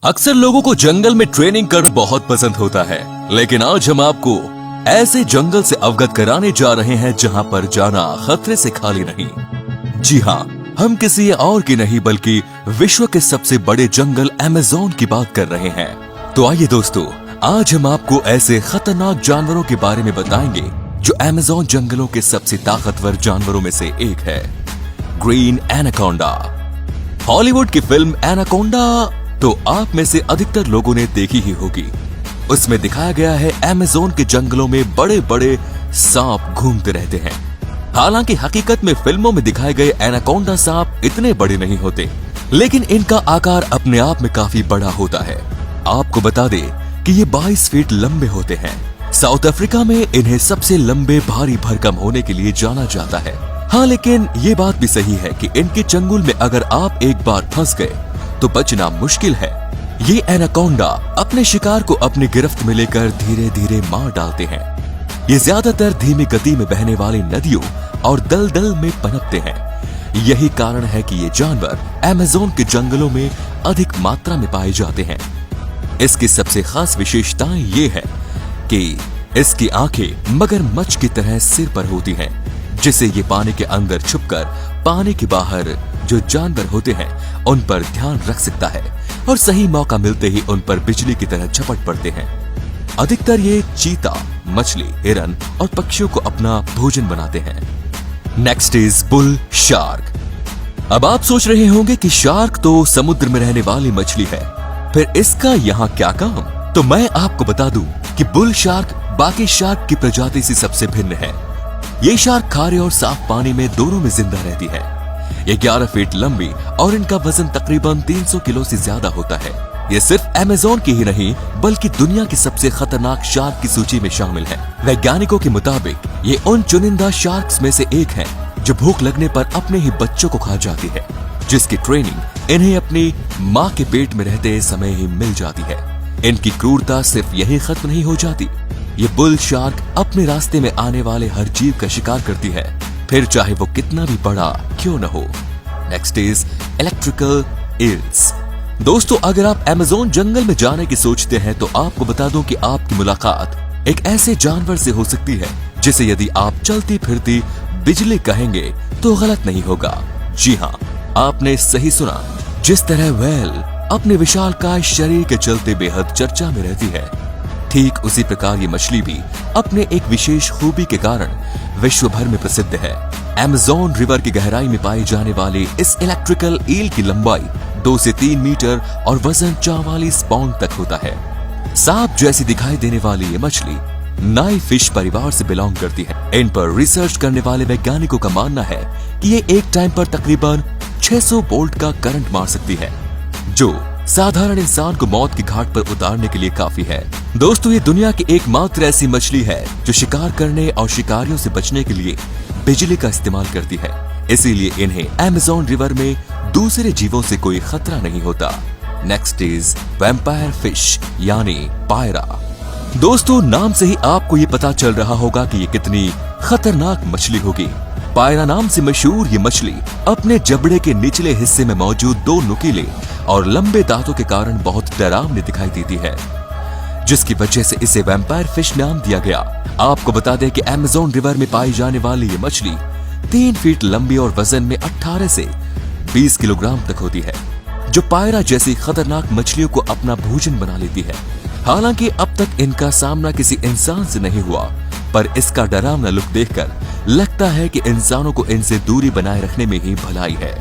अक्सर लोगों को जंगल में ट्रेनिंग करना बहुत पसंद होता है, लेकिन आज हम आपको ऐसे जंगल से अवगत कराने जा रहे हैं जहां पर जाना खतरे से खाली नहीं। जी हाँ, हम किसी और की नहीं बल्कि विश्व के सबसे बड़े जंगल अमेज़न की बात कर रहे हैं। तो आइए दोस्तों, आज हम आपको ऐसे खतरनाक जानवरों के बारे में बताएंगे जो अमेज़न जंगलों के सबसे ताकतवर जानवरों में से एक है, ग्रीन एनाकोंडा। हॉलीवुड की फिल्म एनाकोंडा तो आप में से अधिकतर लोगों ने देखी ही होगी। उसमें दिखाया गया है अमेज़न के जंगलों में बड़े बड़े सांप घूमते रहते हैं। हालांकि हकीकत में फिल्मों में दिखाए गए एनाकोंडा सांप इतने बड़े नहीं होते, लेकिन इनका आकार अपने आप में काफी बड़ा होता है। आपको बता दें कि ये 22 फीट लंबे होते हैं। साउथ अफ्रीका में इन्हें सबसे लंबे भारी भरकम होने के लिए जाना जाता है। हाँ, लेकिन ये बात भी सही है कि इनके चंगुल में अगर आप एक बार फंस गए तो बचना मुश्किल है। ये एनाकोंडा अपने शिकार को अपनी गिरफ्त में लेकर धीरे धीरे मार डालते हैं। ये ज्यादातर धीमी गति में बहने वाली नदियों और दलदल में पनपते हैं। यही कारण है कि ये जानवर अमेज़न के जंगलों में अधिक मात्रा में पाए जाते हैं। इसकी सबसे खास विशेषताएं ये है कि इसकी आंखें मगरमच्छ की तरह सिर पर होती हैं, जिससे ये पानी के अंदर छुपकर पानी के बाहर जो जानवर होते हैं उन पर ध्यान रख सकता है और सही मौका मिलते ही उन पर बिजली की तरह झपट पड़ते हैं। अधिकतर ये चीता, मछली, हिरन और पक्षियों को अपना भोजन बनाते हैं। Next is bull shark. अब आप सोच रहे होंगे कि शार्क तो समुद्र में रहने वाली मछली है, फिर इसका यहाँ क्या काम? तो मैं आपको बता दूं कि बुल शार्क बाकी शार्क की प्रजाति से सबसे भिन्न है। ये शार्क खारे और साफ पानी में दोनों में जिंदा रहती है। ये 11 फीट लंबी और इनका वजन तकरीबन 300 किलो से ज्यादा होता है। ये सिर्फ अमेज़न की ही नहीं बल्कि दुनिया की सबसे खतरनाक शार्क की सूची में शामिल है। वैज्ञानिकों के मुताबिक ये उन चुनिंदा शार्क्स में से एक है जो भूख लगने पर अपने ही बच्चों को खा जाती है, जिसकी ट्रेनिंग इन्हें अपनी माँ के पेट में रहते समय ही मिल जाती है। इनकी क्रूरता सिर्फ यही खत्म नहीं हो जाती, ये बुल शार्क अपने रास्ते में आने वाले हर जीव का शिकार करती है, फिर चाहे वो कितना भी बड़ा क्यों न हो। Next is electrical eels. दोस्तों, अगर आप अमेज़न जंगल में जाने की सोचते हैं तो आपको बता दूं कि आपकी मुलाकात एक ऐसे जानवर से हो सकती है जिसे यदि आप चलती फिरती बिजली कहेंगे तो गलत नहीं होगा। जी हाँ, आपने सही सुना। जिस तरह व्हेल अपने विशालकाय शरीर के चलते बेहद चर्चा में रहती है, ठीक उसी प्रकार ये मछली भी अपने एक विशेष खूबी के कारण विश्व भर में प्रसिद्ध है। अमेज़न रिवर की गहराई में पाई जाने वाली इस इलेक्ट्रिकल ईल की लंबाई 2 से 3 मीटर और वजन 44 पाउंड तक होता है। सांप जैसी दिखाई देने वाली ये मछली नाई फिश परिवार से बिलोंग करती है। इन पर रिसर्च करने वाले वैज्ञानिकों का मानना है कि ये एक टाइम पर तकरीबन 600 वोल्ट का करंट मार सकती है, जो साधारण इंसान को मौत की घाट पर उतारने के लिए काफी है। दोस्तों, ये दुनिया की एकमात्र ऐसी मछली है जो शिकार करने और शिकारियों से बचने के लिए बिजली का इस्तेमाल करती है। इसीलिए इन्हें अमेज़न रिवर में दूसरे जीवों से कोई खतरा नहीं होता। नेक्स्ट इज वैम्पायर फिश यानी पायरा। दोस्तों, नाम से ही आपको ये पता चल रहा होगा कि ये कितनी खतरनाक मछली होगी। पायरा नाम से मशहूर ये मछली अपने जबड़े के निचले हिस्से में मौजूद 2 नुकीले और लंबे दांतों के कारण बहुत डरावनी दिखाई देती है, जिसकी वजह से इसे वैम्पायर फिश नाम दिया गया। आपको बता दें कि अमेज़न रिवर में पाई जाने वाली ये मछली 3 फीट लंबी और वजन में 18 से 20 किलोग्राम तक होती है, जो पायरा जैसी खतरनाक मछलियों को अपना भोजन बना लेती है। हालांकि अब तक इनका सामना किसी इंसान से नहीं हुआ, पर इसका डरावना लुक देखकर लगता है कि इंसानों को इनसे दूरी बनाए रखने में ही भलाई है।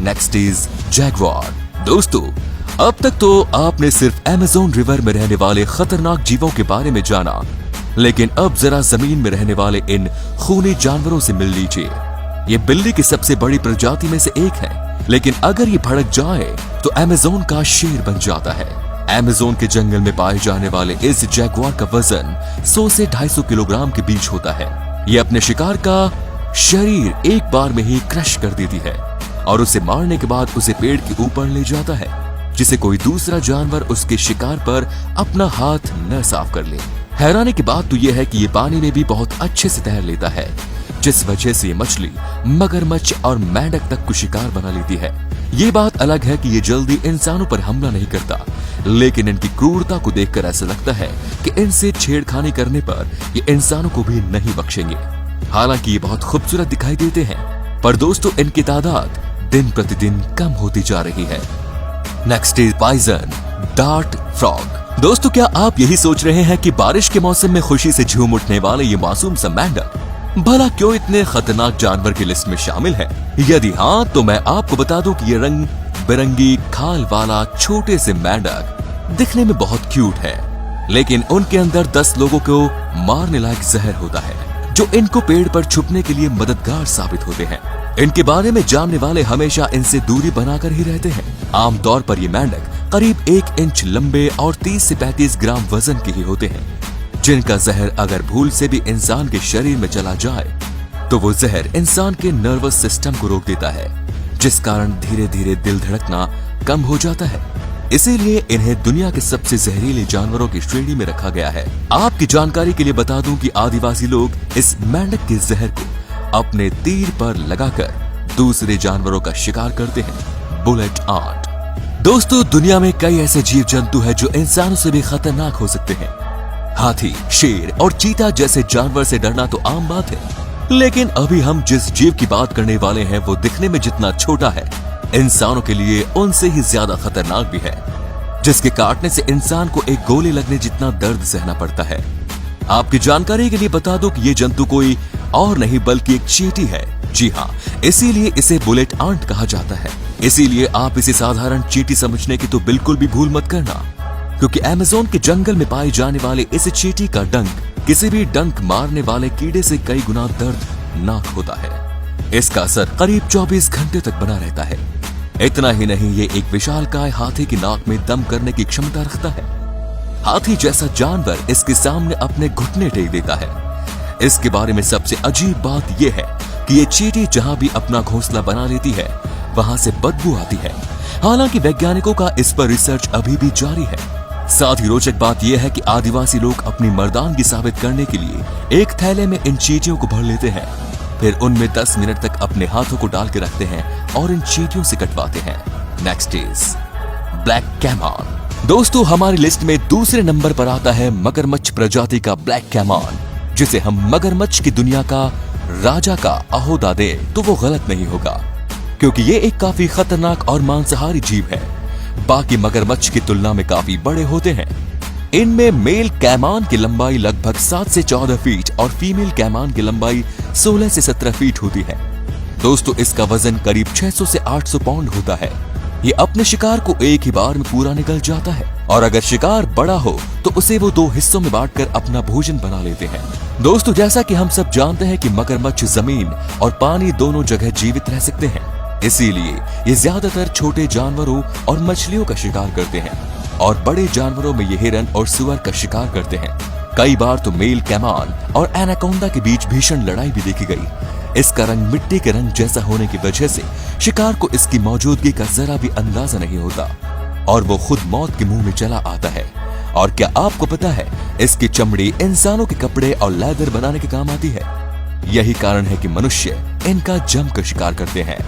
Next is Jaguar. दोस्तों, अब तक तो आपने सिर्फ अमेज़न रिवर में रहने वाले खतरनाक जीवों के बारे में जाना, लेकिन अब जरा जमीन में रहने वाले इन खूनी जानवरों से मिल लीजिए। ये बिल्ली की सबसे बड़ी प्रजाति में से एक है, लेकिन अगर ये भड़क जाए तो अमेज़न का शेर बन जाता है। अमेज़न के जंगल में पाए जाने वाले इस जैगुआर का वजन 100 से 250 किलोग्राम के बीच होता है। ये अपने शिकार का शरीर एक बार में ही क्रश कर देती है और उसे मारने के बाद उसे पेड़ के ऊपर ले जाता है, जिसे कोई दूसरा जानवर उसके शिकार पर अपना हाथ न साफ कर ले। हैरानी की बात तो यह है कि ये पानी में भी बहुत अच्छे से तैर लेता है, जिस वजह से ये मछली मगरमच्छ और मेंढक तक को शिकार बना लेती है। ये बात अलग है कि ये जल्दी इंसानों पर हमला नहीं करता, लेकिन इनकी क्रूरता को देखकर ऐसा लगता है कि इनसे छेड़खानी करने पर ये इंसानों को भी नहीं बख्शेंगे। हालांकि ये बहुत खूबसूरत दिखाई देते हैं, पर दोस्तों इनकी तादाद दिन प्रतिदिन कम होती जा रही है। Next is pigeon dart frog. दोस्तों क्या आप यही सोच रहे हैं कि बारिश के मौसम में खुशी से झूम उठने वाले ये मासूम सा मेंढक भला क्यों इतने खतरनाक जानवर की लिस्ट में शामिल है? यदि हाँ तो मैं आपको बता दूं कि ये रंग बिरंगी खाल वाला छोटे से मेंढक दिखने में बहुत क्यूट है, लेकिन उनके अंदर 10 लोगों को मारने लायक जहर होता है, जो इनको पेड़ पर छुपने के लिए मददगार साबित होते हैं। इनके बारे में जानने वाले हमेशा इनसे दूरी बनाकर ही रहते हैं। आमतौर पर ये मेंढक करीब 1 इंच लंबे और 30 से 35 ग्राम वजन के ही होते हैं, जिनका जहर अगर भूल से भी इंसान के शरीर में चला जाए तो वो जहर इंसान के नर्वस सिस्टम को रोक देता है, जिस कारण धीरे धीरे दिल धड़कना कम हो जाता है। इसीलिए इन्हें दुनिया के सबसे जहरीले जानवरों की श्रेणी में रखा गया है। आपकी जानकारी के लिए बता दूं कि आदिवासी लोग इस मेंढक के जहर को अपने तीर पर लगाकर दूसरे जानवरों का शिकार करते हैं। Bullet ant. दोस्तों दुनिया में कई ऐसे जीव जंतु हैं जो इंसानों से भी खतरनाक हो सकते हैं। हाथी, शेर और चीता जैसे जानवर से डरना तो आम बात है, लेकिन अभी हम जिस जीव की बात करने वाले हैं वो दिखने में जितना छोटा है, इंसानों के लिए उनसे ही ज्यादा खतरनाक भी है, जिसके काटने से इंसान को एक गोली लगने जितना दर्द सहना पड़ता है। आपकी जानकारी के लिए बता दूं कि ये जंतु कोई और नहीं बल्कि एक चींटी है। जी हाँ, इसीलिए इसे बुलेट आंट कहा जाता है। इसीलिए आप इसे साधारण चींटी समझने की तो बिल्कुल भी भूल मत करना, क्योंकि अमेज़न के जंगल में पाए जाने वाले इस चींटी का डंक किसी भी डंक मारने वाले कीड़े से कई गुना दर्दनाक होता है। इसका असर करीब 24 घंटे तक बना रहता है। इतना ही नहीं, ये एक विशालकाय हाथी की नाक में दम करने की क्षमता रखता है। हाथी जैसा जानवर इसके सामने अपने घुटने टेक देता है। इसके बारे में सबसे अजीब बात यह है कि ये चींटी जहां भी अपना घोंसला बना लेती है वहां से बदबू आती है। हालांकि वैज्ञानिकों का इस पर रिसर्च अभी भी जारी है। साथ ही रोचक बात यह है कि आदिवासी लोग अपनी मर्दानगी साबित करने के लिए एक थैले में इन चींटियों को भर लेते हैं, फिर उनमें 10 मिनट तक अपने हाथों को डाल के रखते हैं और इन चींटियों से कटवाते हैं। Next is black caiman. दोस्तों हमारी लिस्ट में दूसरे नंबर पर आता है मगरमच्छ प्रजाति का ब्लैक कैमन, जिसे हम मगरमच्छ की दुनिया का राजा का अहोदा दे तो वो गलत नहीं होगा, क्योंकि ये एक काफी खतरनाक और मांसाहारी जीव है। बाकी मगरमच्छ की तुलना में काफी बड़े होते हैं। इनमें मेल कैमान की लंबाई लगभग 7 से 14 फीट और फीमेल कैमान की लंबाई 16 से 17 फीट होती है। दोस्तों इसका वजन करीब 600 से 800 पाउंड होता है। ये अपने शिकार को एक ही बार में पूरा निगल जाता है, और अगर शिकार बड़ा हो तो उसे वो 2 हिस्सों में बांटकर अपना भोजन बना लेते हैं। दोस्तों जैसा कि हम सब जानते हैं कि मगरमच्छ जमीन और पानी दोनों जगह जीवित रह सकते हैं, इसीलिए ये ज्यादातर छोटे जानवरों और मछलियों का शिकार करते हैं, और बड़े जानवरों में ये हिरन और सुअर का शिकार करते हैं। कई बार तो मेल कैमान और एनाकोंडा के बीच भीषण लड़ाई भी देखी गई। इसका रंग मिट्टी के रंग जैसा होने की वजह से शिकार को इसकी मौजूदगी का जरा भी अंदाजा नहीं होता, और वो खुद मौत के मुंह में चला आता है। और क्या आपको पता है, इसकी चमड़ी इंसानों के कपड़े और लेदर बनाने के काम आती है। यही कारण है कि मनुष्य इनका जमकर शिकार करते हैं।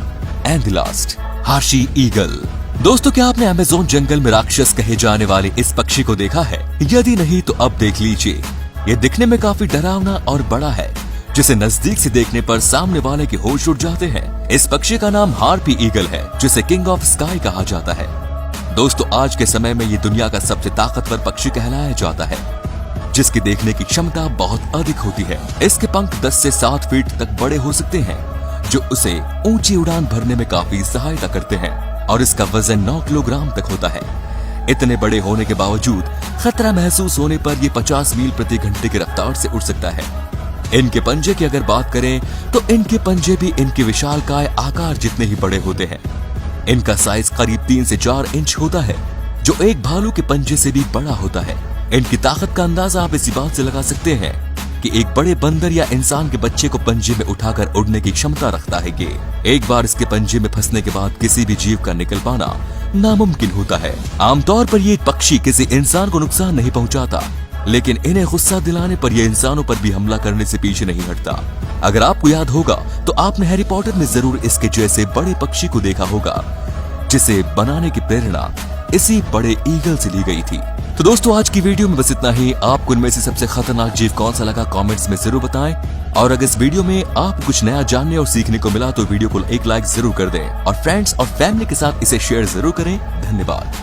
एंड लास्ट, हाशी ईगल। दोस्तों क्या आपने अमेज़न जंगल में राक्षस कहे जाने वाले इस पक्षी को देखा है? यदि नहीं तो अब देख लीजिए। ये दिखने में काफी डरावना और बड़ा है, जिसे नजदीक से देखने पर सामने वाले के होश उड़ जाते हैं। इस पक्षी का नाम हार्पी ईगल है, जिसे किंग ऑफ स्काई कहा जाता है। दोस्तों आज के समय में ये दुनिया का सबसे ताकतवर पक्षी कहलाया जाता है, जिसकी देखने की क्षमता बहुत अधिक होती है। इसके पंख 10 से 7 फीट तक बड़े हो सकते हैं, जो उसे ऊंची उड़ान भरने में काफी सहायता करते हैं, और इसका वजन 9 किलोग्राम तक होता है। इतने बड़े होने के बावजूद खतरा महसूस होने पर यह 50 मील प्रति घंटे की रफ्तार से उड़ सकता है। इनके पंजे की अगर बात करें तो इनके पंजे भी इनके विशालकाय आकार जितने ही बड़े होते हैं। इनका साइज करीब 3 से 4 इंच होता है, जो एक भालू के पंजे से भी बड़ा होता है। इनकी ताकत का अंदाजा आप इसी बात से लगा सकते हैं कि एक बड़े बंदर या इंसान के बच्चे को पंजे में उठाकर उड़ने की क्षमता रखता है। कि एक बार इसके पंजे में फंसने के बाद किसी भी जीव का निकल पाना नामुमकिन होता है। आमतौर पर ये पक्षी किसी इंसान को नुकसान नहीं पहुंचाता, लेकिन इन्हें गुस्सा दिलाने पर यह इंसानों पर भी हमला करने से पीछे नहीं हटता। अगर आपको याद होगा तो आपने हैरी पॉटर में जरूर इसके जैसे बड़े पक्षी को देखा होगा, जिसे बनाने की प्रेरणा इसी बड़े ईगल से ली गई थी। तो दोस्तों आज की वीडियो में बस इतना ही। आपको इनमें से सबसे खतरनाक जीव कौन सा लगा कमेंट्स में जरूर बताएं। और अगर इस वीडियो में आपको कुछ नया जानने और सीखने को मिला तो वीडियो को एक लाइक जरूर कर दें और फ्रेंड्स और फैमिली के साथ इसे शेयर जरूर करें। धन्यवाद।